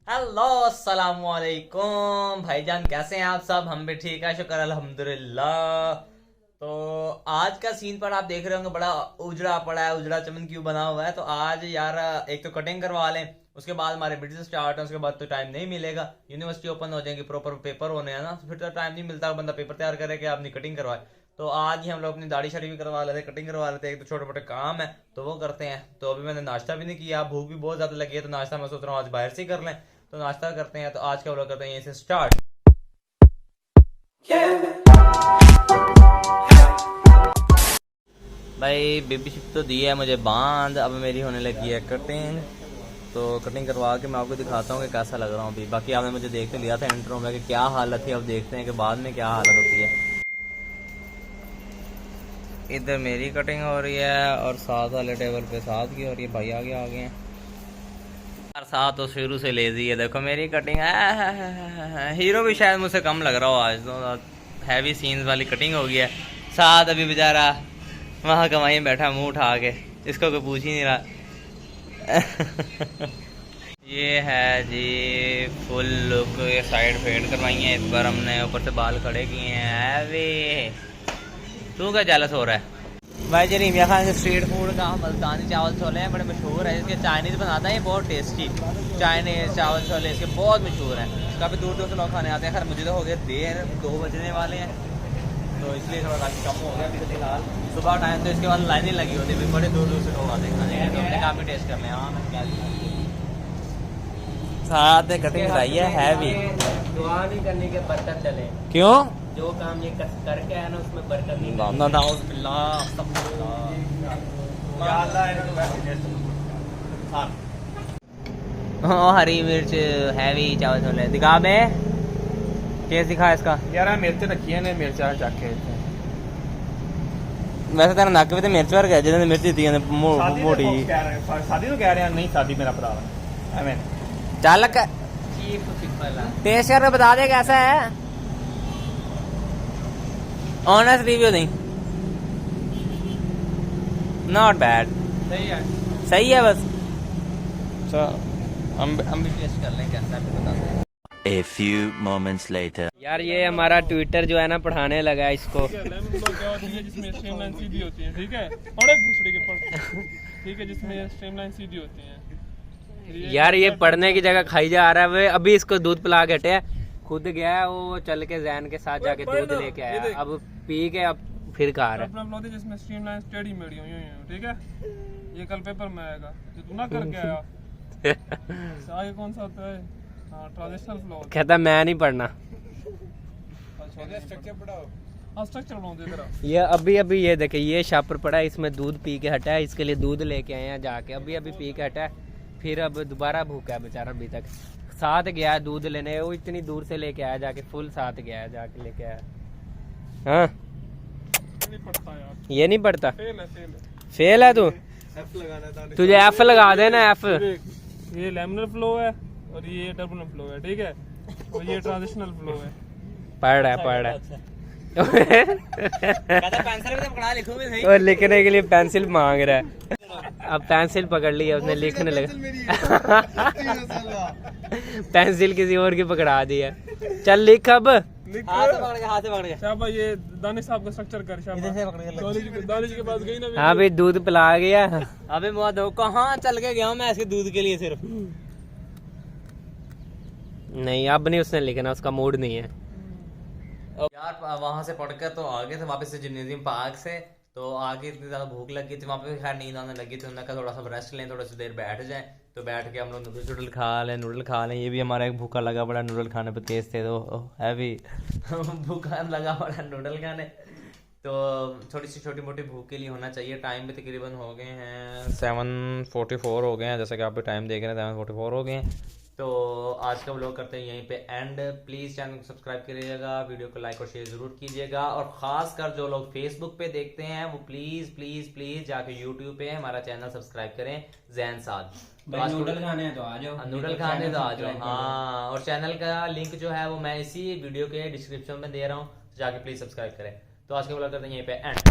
Hello अस्सलाम वालेकुम भाईजान, कैसे हैं आप सब? हम भी ठीक है, शुक्र अल्हम्दुलिल्लाह। तो आज का सीन पर आप देख रहे होंगे, बड़ा उजड़ा पड़ा है, उजड़ा चमन क्यों बना हुआ है। तो आज यार एक तो कटिंग करवा लें, उसके बाद हमारे बिजनेस स्टार्ट है, उसके बाद तो टाइम नहीं मिलेगा। यूनिवर्सिटी ओपन हो जाएगी, प्रॉपर पेपर होने हैं ना, तो फिर तो टाइम नहीं मिलता, बंदा पेपर तैयार करे कि अपनी कटिंग करवाए। तो आज ही हम लोग अपनी दाढ़ी शाड़ी भी करवा लेते, कटिंग करवा लेते, एक तो छोटे मोटे काम है तो वो करते हैं। तो अभी मैंने नाश्ता भी नहीं किया, भूख भी बहुत ज्यादा लगी है, तो नाश्ता मैं सोच रहा हूँ आज बाहर से ही कर लें। तो नाश्ता करते हैं, तो आज का व्लॉग करते हैं यहीं से स्टार्ट। भाई बेबी शिप तो दी है मुझे बांध, अब मेरी होने लगी है कटिंग। तो कटिंग करवा के मैं आपको दिखाता हूँ कि कैसा लग रहा हूँ अभी। बाकी आपने मुझे देख तो लिया था इंट्रो में कि क्या हालत थी, अब देखते हैं कि बाद में क्या हालत होती है। इधर मेरी कटिंग हो रही है और साथ वाले टेबल पे साथ की हो रही है। भाई आगे आ गए हैं यार, साथ तो शुरू से लेजी है। देखो मेरी कटिंग है, हीरो भी शायद मुझसे कम लग रहा हो आज तो। हैवी सीन्स वाली कटिंग हो गई है। साथ अभी बेचारा वहाँ कमाई में बैठा मुंह उठा के, इसको कोई पूछ ही नहीं रहा। ये है जी फुल लुक, ये साइड फेड करवाई है इस बार हमने, ऊपर से बाल खड़े किए हैं। वे तू क्या जेलस हो रहा है? भाई जी रीमिया खान से स्ट्रीट फूड का मुल्तानी चावल छोले हैं, बड़े मशहूर है। इसके चाइनीज़ बनाता है ये बहुत टेस्टी, चाइनीज़ चावल छोले इसके बहुत मशहूर हैं। काफ़ी दूर दूर से लोग खाने आते हैं। खैर मुझे तो हो गया देर, 2 बजने वाले हैं, तो इसलिए थोड़ा काफ़ी कम हो गया अभी फिलहाल। सुबह टाइम तो इसके बाद लाइन ही लगी होती है, बड़े दूर दूर से लोग आते हैं खाने के, तो हमने काफ़ी टेस्ट कर लिया। हाँ मैं क्या साथ कटिंग कराई है हैवी। दुआ नहीं करने के बरकत चले। क्यों? जो काम ये करके आया ना उसमें बरकत नहीं। हरी मिर्च हैवी चावल छोले दिखा बे, टेस्ट दिखा इसका। यार मिर्च रखी है ने मिर्च चख के वैसे तेरा नक भी तो मिर्च वर्ग है, जिन्होंने मिर्च दी है मोटी। शादी तो कह रहे हैं नहीं, शादी मेरा भरा है। चालक टेस्ट करके बता दे कैसा है, ऑनेस्ट रिव्यू नहीं। नॉट बैड, सही है, सही है बस। हम भी टेस्ट कर लें कैसा है, बता दें। A few moments later. यार ये हमारा ट्विटर जो है ना पढ़ाने लगा है इसको। जिसमें स्ट्रीमलाइन सीधी होती है, ठीक है, और एक दूसरे के पढ़, ठीक है, जिसमें स्ट्रीमलाइन सीधी होती है। यार ये पढ़ने की जगह खाई जा रहा है। वे अभी इसको दूध पिला के हटे, खुद गया है वो चल के जैन के साथ जाके दूध लेके आया, अब पी के अब फिर खा रहा है। अपना अपलोड जिसमें स्ट्रीमलाइन टेढ़ी मेढ़ी हुई हैं, ठीक है, ये कल पेपर में आएगा, ये तू ना करके आया। आगे कौन सा होता है? हाँ, ट्रांजिशनल फ्लो। कहता मैं नहीं पढ़ना। स्ट्रक्चर पढ़ाओ। हाँ, स्ट्रक्चर बनाओ दे तेरा। ये अभी ये देखे, ये शापर पड़ा है, इसमें दूध पी के हटा है, इसके लिए दूध लेके आए हैं जाके, अभी पी के हटा है, फिर अब दोबारा भूखा है बेचारा अभी तक। साथ गया है दूध लेने, वो इतनी दूर से लेके आया जाके, फुल साथ गया है जाके लेके आया। हाँ नहीं पढ़ता यार, ये नहीं पढ़ता, फेल है। फेल है तू, एफ लगाना था तुझे एफ लगा देना एफ। ये लैमिनर फ्लो है और ये टर्बुलेंट फ्लो है, ठीक है, और ये ट्रांजिशनल फ्लो है। पढ़ रहा है और लिखने के लिए पेंसिल मांग रहा है। अब पेंसिल पकड़ ली है उसने, लिखने लगा। पेंसिल किसी और की पकड़ा दी है। चल लिख अब। हाथ से पकड़ के शाबाश, ये दानिश साहब का स्ट्रक्चर कर। शाबाश, दानिश के पास गई ना। हाँ भाई दूध पिला गया। अबे बहुत कहाँ चल के गया मैं इसके दूध के लिए सिर्फ। नहीं अब नहीं उसने लिखना, उसका मूड नहीं है यार। वहां से पढ़कर तो आ गए थे वापस से जिम्नेजियम पार्क से, तो आगे इतनी ज्यादा भूख लगी थी, वहाँ पे खैर नींद आने लगी थी। उन्होंने कहा थोड़ा सा रेस्ट लें, थोड़ा सी देर बैठ जाएं, तो बैठ के हम लोग नूडल खा लें। ये भी हमारा एक भूखा लगा बड़ा, नूडल खाने पे तेज थे तो हैवी भूखा लगा बड़ा नूडल खाने। तो थोड़ी सी छोटी मोटी भूख के लिए होना चाहिए। टाइम भी तकरीबन हो गए हैं 7:44 हो गए हैं, जैसे कि आप भी टाइम देख रहे हैं 7:44 हो गए हैं। तो आज का व्लॉग करते हैं यहीं पे एंड। प्लीज़ चैनल को सब्सक्राइब करिएगा, वीडियो को लाइक और शेयर ज़रूर कीजिएगा, और ख़ास कर जो लोग फेसबुक पे देखते हैं वो प्लीज़ जाके यूट्यूब पे हमारा चैनल सब्सक्राइब करें, जैन साद। तो नूडल खाने हैं तो आ जाओ, नूडल खाने तो आ जाओ। हाँ, और चैनल का लिंक जो है वो मैं इसी वीडियो के डिस्क्रिप्शन में दे रहा हूँ, तो जाके प्लीज़ सब्सक्राइब करें। तो आज का व्लॉग करते हैं यहीं पे एंड।